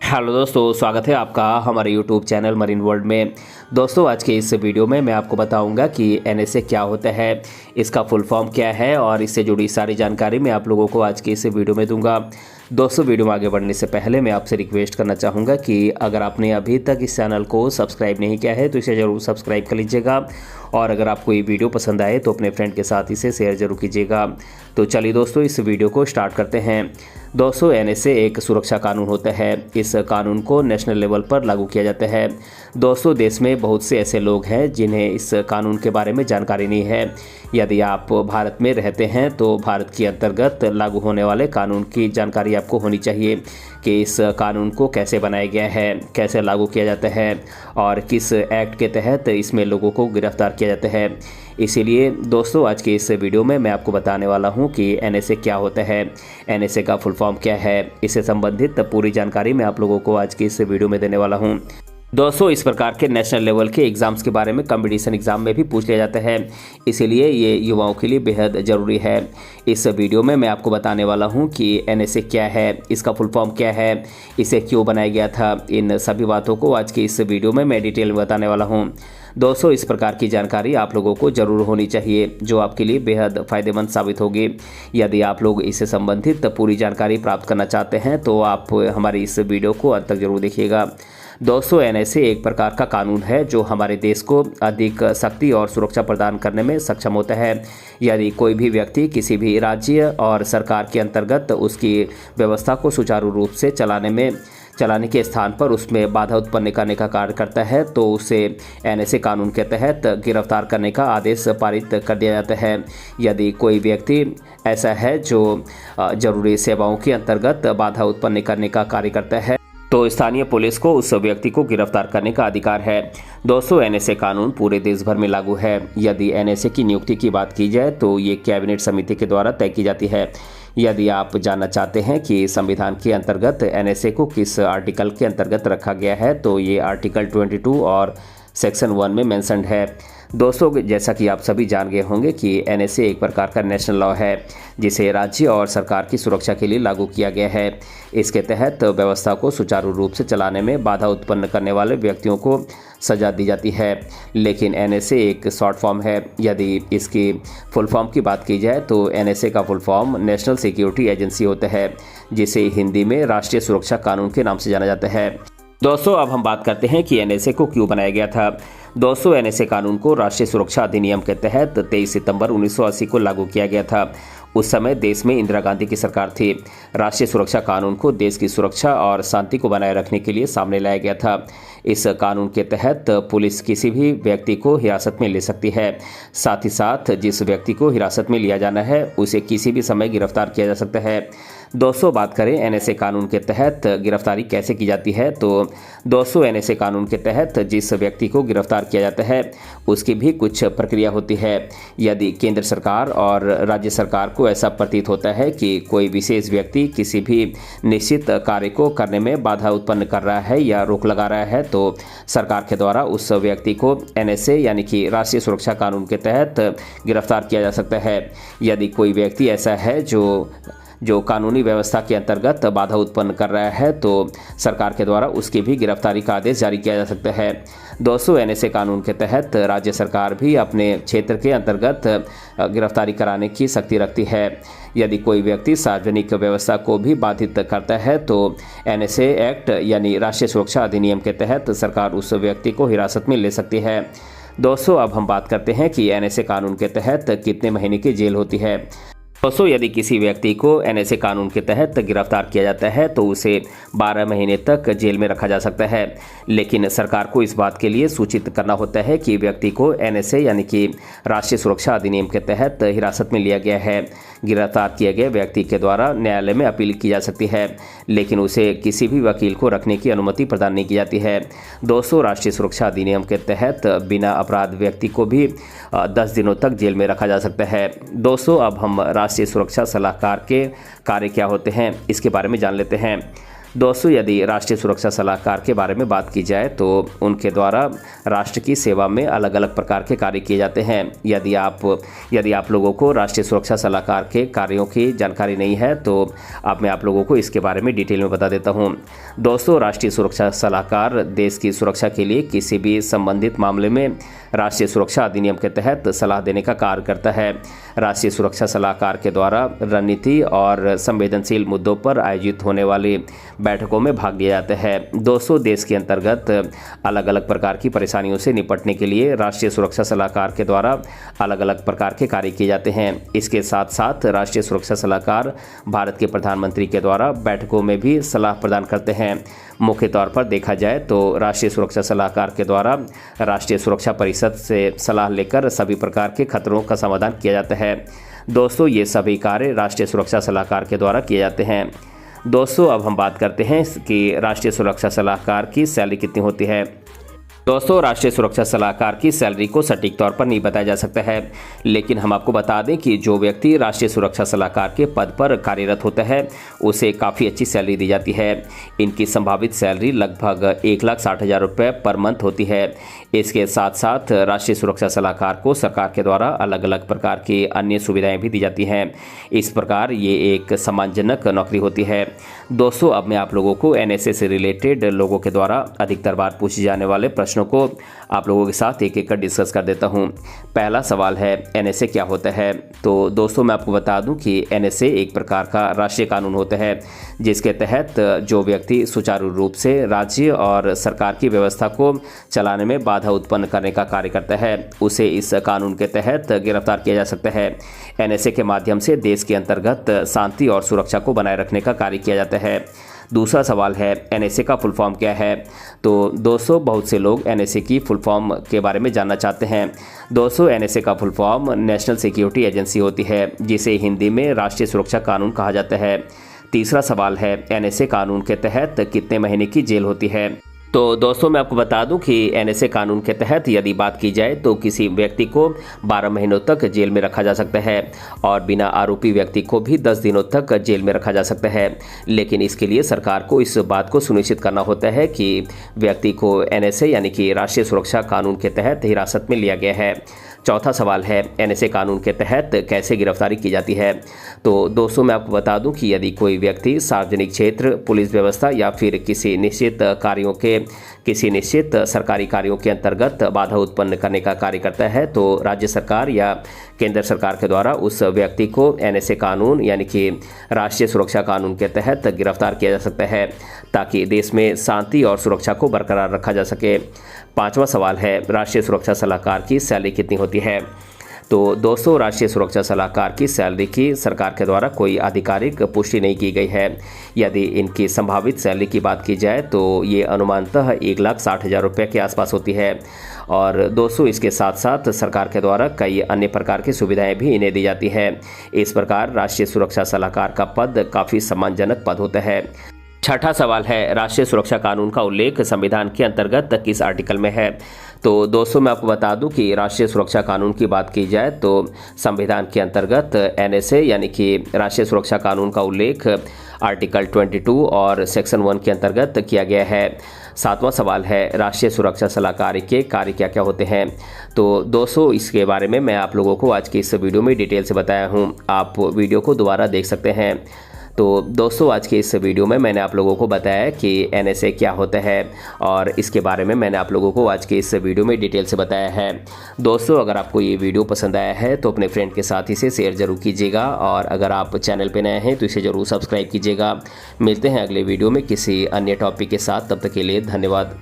Hello दोस्तों, स्वागत है आपका हमारे यूट्यूब चैनल मरीन वर्ल्ड में। दोस्तों, आज के इस वीडियो में मैं आपको बताऊंगा कि एनएसए क्या होता है, इसका फुल फॉर्म क्या है और इससे जुड़ी सारी जानकारी मैं आप लोगों को आज के इस वीडियो में दूंगा। दोस्तों, वीडियो में आगे बढ़ने से पहले मैं आपसे रिक्वेस्ट करना चाहूँगा कि अगर आपने अभी तक इस चैनल को सब्सक्राइब नहीं किया है तो इसे ज़रूर सब्सक्राइब कर लीजिएगा और अगर आपको ये वीडियो पसंद आए तो अपने फ्रेंड के साथ इसे शेयर जरूर कीजिएगा। तो चलिए दोस्तों, इस वीडियो को स्टार्ट करते हैं। दोस्तों, एनएसए एक सुरक्षा कानून होता है। इस कानून को नेशनल लेवल पर लागू किया जाता है। दोस्तों, देश में बहुत से ऐसे लोग हैं जिन्हें इस कानून के बारे में जानकारी नहीं है। यदि आप भारत में रहते हैं तो भारत के अंतर्गत लागू होने वाले कानून की जानकारी आपको होनी चाहिए कि इस कानून को कैसे बनाया गया है, कैसे लागू किया जाता है और किस एक्ट के तहत इसमें लोगों को गिरफ्तार किया जाता है। इसीलिए दोस्तों, आज के इस वीडियो में मैं आपको बताने वाला हूं कि एनएसए क्या होता है, एनएसए का फुल फॉर्म क्या है। इससे संबंधित पूरी जानकारी मैं आप लोगों को आज के इस वीडियो में देने वाला हूं। दोस्तों, इस प्रकार के नेशनल लेवल के एग्ज़ाम्स के बारे में कंपटीशन एग्ज़ाम में भी पूछ लिया जाता है, इसीलिए ये युवाओं के लिए बेहद ज़रूरी है। इस वीडियो में मैं आपको बताने वाला हूं कि एनएसए क्या है, इसका फुल फॉर्म क्या है, इसे क्यों बनाया गया था। इन सभी बातों को आज की इस वीडियो में मैं डिटेल में बताने वाला हूं। दोस्तों, इस प्रकार की जानकारी आप लोगों को ज़रूर होनी चाहिए जो आपके लिए बेहद फ़ायदेमंद साबित होगी। यदि आप लोग इससे संबंधित पूरी जानकारी प्राप्त करना चाहते हैं तो आप हमारी इस वीडियो को अंत तक जरूर देखिएगा। दोस्तों, एनएसए एक प्रकार का कानून है जो हमारे देश को अधिक शक्ति और सुरक्षा प्रदान करने में सक्षम होता है। यदि कोई भी व्यक्ति किसी भी राज्य और सरकार के अंतर्गत उसकी व्यवस्था को सुचारू रूप से चलाने के स्थान पर उसमें बाधा उत्पन्न करने का कार्य करता है तो उसे एनएसए कानून के तहत गिरफ्तार करने का आदेश पारित कर दिया जाता है। यदि कोई व्यक्ति ऐसा है जो जरूरी सेवाओं के अंतर्गत बाधा उत्पन्न करने का कार्य करता है तो स्थानीय पुलिस को उस व्यक्ति को गिरफ्तार करने का अधिकार है। दोस्तों, एनएसए कानून पूरे देश भर में लागू है। यदि एनएसए की नियुक्ति की बात की जाए तो ये कैबिनेट समिति के द्वारा तय की जाती है। यदि आप जानना चाहते हैं कि संविधान के अंतर्गत एनएसए को किस आर्टिकल के अंतर्गत रखा गया है तो ये आर्टिकल 22 और सेक्शन 1 में मेंशन्ड है। दोस्तों, जैसा कि आप सभी जान गए होंगे कि एनएसए एक प्रकार का नेशनल लॉ है जिसे राज्य और सरकार की सुरक्षा के लिए लागू किया गया है। इसके तहत व्यवस्था को सुचारू रूप से चलाने में बाधा उत्पन्न करने वाले व्यक्तियों को सजा दी जाती है। लेकिन एनएसए एक शॉर्ट फॉर्म है। यदि इसकी फुल फॉर्म की बात की जाए तो एनएसए का full form national security agency होता है, जिसे हिंदी में राष्ट्रीय सुरक्षा कानून के नाम से जाना जाता है। दोस्तों, अब हम बात करते हैं कि एनएसए को क्यों बनाया गया था। दोस्तों, एनएसए कानून को राष्ट्रीय सुरक्षा अधिनियम के तहत 23 सितंबर 1980 को लागू किया गया था। उस समय देश में इंदिरा गांधी की सरकार थी। राष्ट्रीय सुरक्षा कानून को देश की सुरक्षा और शांति को बनाए रखने के लिए सामने लाया गया था। इस कानून के तहत पुलिस किसी भी व्यक्ति को हिरासत में ले सकती है। साथ ही साथ जिस व्यक्ति को हिरासत में लिया जाना है उसे किसी भी समय गिरफ्तार किया जा सकता है। दोस्तों, बात करें एनएसए कानून के तहत गिरफ्तारी कैसे की जाती है तो दोस्तों, एनएसए कानून के तहत जिस व्यक्ति को गिरफ्तार किया जाता है उसकी भी कुछ प्रक्रिया होती है। यदि केंद्र सरकार और राज्य सरकार को ऐसा प्रतीत होता है कि कोई विशेष व्यक्ति किसी भी निश्चित कार्य को करने में बाधा उत्पन्न कर रहा है या रोक लगा रहा है तो सरकार के द्वारा उस व्यक्ति को एनएसए यानी कि राष्ट्रीय सुरक्षा कानून के तहत गिरफ्तार किया जा सकता है। यदि कोई व्यक्ति ऐसा है जो कानूनी व्यवस्था के अंतर्गत बाधा उत्पन्न कर रहा है तो सरकार के द्वारा उसकी भी गिरफ्तारी का आदेश जारी किया जा सकता है। दोस्तों, एनएसए कानून के तहत राज्य सरकार भी अपने क्षेत्र के अंतर्गत गिरफ्तारी कराने की शक्ति रखती है। यदि कोई व्यक्ति सार्वजनिक व्यवस्था को भी बाधित करता है तो एनएसए एक्ट यानी राष्ट्रीय सुरक्षा अधिनियम के तहत सरकार उस व्यक्ति को हिरासत में ले सकती है। दोस्तों, अब हम बात करते हैं कि एनएसए कानून के तहत कितने महीने की जेल होती है। दोस्तों, यदि किसी व्यक्ति को एनएसए कानून के तहत गिरफ्तार किया जाता है तो उसे 12 महीने तक जेल में रखा जा सकता है। लेकिन सरकार को इस बात के लिए सूचित करना होता है कि व्यक्ति को एनएसए यानी कि राष्ट्रीय सुरक्षा अधिनियम के तहत हिरासत में लिया गया है। गिरफ्तार किए गए व्यक्ति के द्वारा न्यायालय में अपील की जा सकती है, लेकिन उसे किसी भी वकील को रखने की अनुमति प्रदान नहीं की जाती है। दोस्तों, राष्ट्रीय सुरक्षा अधिनियम के तहत बिना अपराध व्यक्ति को भी 10 दिनों तक जेल में रखा जा सकता है। दोस्तों, अब हम राष्ट्रीय सुरक्षा सलाहकार के कार्य क्या होते हैं इसके बारे में जान लेते हैं। दोस्तों, यदि राष्ट्रीय सुरक्षा सलाहकार के बारे में बात की जाए तो उनके द्वारा राष्ट्र की सेवा में अलग अलग प्रकार के कार्य किए जाते हैं। यदि आप लोगों को राष्ट्रीय सुरक्षा सलाहकार के कार्यों की जानकारी नहीं है तो अब मैं आप लोगों को इसके बारे में डिटेल में बता देता हूं। दोस्तों, राष्ट्रीय सुरक्षा सलाहकार देश की सुरक्षा के लिए किसी भी संबंधित मामले में राष्ट्रीय सुरक्षा अधिनियम के तहत सलाह देने का कार्य करता है। राष्ट्रीय सुरक्षा सलाहकार के द्वारा रणनीति और संवेदनशील मुद्दों पर आयोजित होने वाली बैठकों में भाग लिया जाता है। दोस्तों, देश के अंतर्गत अलग अलग प्रकार की परेशानियों से निपटने के लिए राष्ट्रीय सुरक्षा सलाहकार के द्वारा अलग अलग प्रकार के कार्य किए जाते हैं। इसके साथ साथ राष्ट्रीय सुरक्षा सलाहकार भारत के प्रधानमंत्री के द्वारा बैठकों में भी सलाह प्रदान करते हैं। मुख्य तौर पर देखा जाए तो राष्ट्रीय सुरक्षा सलाहकार के द्वारा राष्ट्रीय सुरक्षा परिषद से सलाह लेकर सभी प्रकार के खतरों का समाधान किया जाता है। दोस्तों, ये सभी कार्य राष्ट्रीय सुरक्षा सलाहकार के द्वारा किए जाते हैं। दोस्तों, अब हम बात करते हैं कि राष्ट्रीय सुरक्षा सलाहकार की सैलरी कितनी होती है। दोस्तों, राष्ट्रीय सुरक्षा सलाहकार की सैलरी को सटीक तौर पर नहीं बताया जा सकता है, लेकिन हम आपको बता दें कि जो व्यक्ति राष्ट्रीय सुरक्षा सलाहकार के पद पर कार्यरत होता है उसे काफ़ी अच्छी सैलरी दी जाती है। इनकी संभावित सैलरी लगभग 1,60,000 रुपये पर मंथ होती है। इसके साथ साथ राष्ट्रीय सुरक्षा सलाहकार को सरकार के द्वारा अलग अलग प्रकार की अन्य सुविधाएं भी दी जाती हैं। इस प्रकार ये एक सम्मानजनक नौकरी होती है। दोस्तों, अब मैं आप लोगों को एनएसए से रिलेटेड लोगों के द्वारा अधिकतर बार पूछे जाने वाले प्रश्नों को आप लोगों के साथ एक एक कर डिस्कस कर देता हूं। पहला सवाल है, एनएसए क्या होता है। तो दोस्तों, मैं आपको बता दूं कि एनएसए एक प्रकार का राष्ट्रीय कानून होता है जिसके तहत जो व्यक्ति सुचारू रूप से राज्य और सरकार की व्यवस्था को चलाने में बाधा उत्पन्न करने का कार्य करता है उसे इस कानून के तहत गिरफ्तार किया जा सकता है। एनएसए के माध्यम से देश के अंतर्गत शांति और सुरक्षा को बनाए रखने का कार्य किया जाता है। दूसरा सवाल है, एनएसए का फुल फॉर्म क्या है। तो दोस्तों, बहुत से लोग एनएसए की फुल फॉर्म के बारे में जानना चाहते हैं। दोस्तों, एनएसए का full form national security agency होती है जिसे हिंदी में राष्ट्रीय सुरक्षा कानून कहा जाता है। तीसरा सवाल है, एनएसए कानून के तहत कितने महीने की जेल होती है। तो दोस्तों, मैं आपको बता दूं कि एनएसए कानून के तहत यदि बात की जाए तो किसी व्यक्ति को 12 महीनों तक जेल में रखा जा सकता है और बिना आरोपी व्यक्ति को भी 10 दिनों तक जेल में रखा जा सकता है। लेकिन इसके लिए सरकार को इस बात को सुनिश्चित करना होता है कि व्यक्ति को एनएसए यानी कि राष्ट्रीय सुरक्षा कानून के तहत हिरासत में लिया गया है। चौथा सवाल है, एनएसए कानून के तहत कैसे गिरफ्तारी की जाती है। तो दोस्तों, मैं आपको बता दूं कि यदि कोई व्यक्ति सार्वजनिक क्षेत्र, पुलिस व्यवस्था या फिर किसी निश्चित सरकारी कार्यों के अंतर्गत बाधा उत्पन्न करने का कार्य करता है तो राज्य सरकार या केंद्र सरकार के द्वारा उस व्यक्ति को एनएसए कानून यानी कि राष्ट्रीय सुरक्षा कानून के तहत गिरफ्तार किया जा सकता है ताकि देश में शांति और सुरक्षा को बरकरार रखा जा सके। पांचवा सवाल है, राष्ट्रीय सुरक्षा सलाहकार की सैलरी कितनी होती है। तो दोस्तों, राष्ट्रीय सुरक्षा सलाहकार की सैलरी की सरकार के द्वारा कोई आधिकारिक पुष्टि नहीं की गई है। यदि इनकी संभावित सैलरी की बात की जाए तो ये अनुमानतः 1,60,000 रुपये के आसपास होती है। और दोस्तों, इसके साथ साथ सरकार के द्वारा कई अन्य प्रकार की सुविधाएं भी इन्हें दी जाती है। इस प्रकार राष्ट्रीय सुरक्षा सलाहकार का पद काफ़ी सम्मानजनक पद होता है। छठा सवाल है, राष्ट्रीय सुरक्षा कानून का उल्लेख संविधान के अंतर्गत किस आर्टिकल में है। तो दोस्तों, मैं आपको बता दूं कि राष्ट्रीय सुरक्षा कानून की बात की जाए तो संविधान के अंतर्गत एनएसए यानी कि राष्ट्रीय सुरक्षा कानून का उल्लेख आर्टिकल 22 और सेक्शन 1 के अंतर्गत किया गया है। सातवां सवाल है, राष्ट्रीय सुरक्षा सलाहकार के कार्य क्या क्या होते हैं। तो दोस्तों, इसके बारे में मैं आप लोगों को आज की इस वीडियो में डिटेल से बताया हूँ। आप वीडियो को दोबारा देख सकते हैं। तो दोस्तों, आज के इस वीडियो में मैंने आप लोगों को बताया कि एनएसए क्या होता है और इसके बारे में मैंने आप लोगों को आज के इस वीडियो में डिटेल से बताया है। दोस्तों, अगर आपको ये वीडियो पसंद आया है तो अपने फ्रेंड के साथ इसे शेयर ज़रूर कीजिएगा और अगर आप चैनल पर नए हैं तो इसे ज़रूर सब्सक्राइब कीजिएगा। मिलते हैं अगले वीडियो में किसी अन्य टॉपिक के साथ, तब तक के लिए धन्यवाद।